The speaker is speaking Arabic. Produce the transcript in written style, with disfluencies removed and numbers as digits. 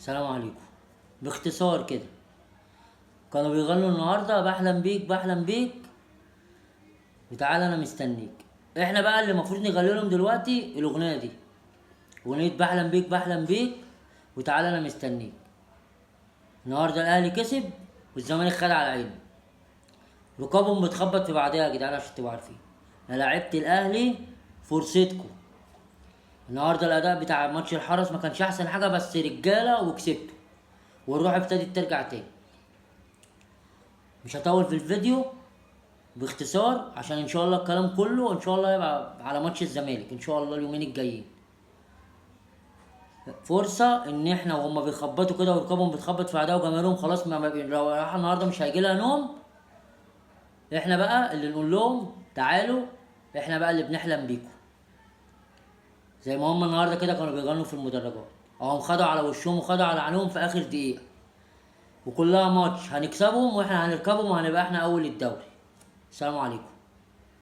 سلام عليكم. باختصار كده كانوا بيغنوا النهارده بحلم بيك بحلم بيك وتعالى انا مستنيك. احنا بقى اللي المفروض نغني لهم دلوقتي الاغنيه دي، اغنيه بحلم بيك بحلم بيك وتعالى انا مستنيك. النهارده الاهلي كسب والزمالك خد على عينه، ركابهم بتخبط في بعضيها يا جدعان عشان تبقوا عارفين. يا لعيبه الاهلي فرصتكم. النهارده الاداء بتاع ماتش الحرس ما كانش احسن حاجه، بس رجاله وكسبتوا والروح ابتدت ترجع تاني. مش هطول في الفيديو، باختصار عشان ان شاء الله الكلام كله ان شاء الله يبقى على ماتش الزمالك ان شاء الله اليومين الجايين. فرصة ان احنا وهم بيخبطوا كده وركابهم بتخبط في اعداء وجماهيرهم خلاص لو راح النهارده مش هيجي لها نوم. احنا بقى اللي نقول لهم تعالوا، احنا بقى اللي بنحلم بيكم. زي ما هم النهارده كده كانوا بيغنوا في المدرجات، اهم خدوا على وشهم وخدوا على عينهم في اخر دقيقة، وكلها ماتش هنكسبهم واحنا هنركبهم وهنبقى احنا اول الدوري. السلام عليكم.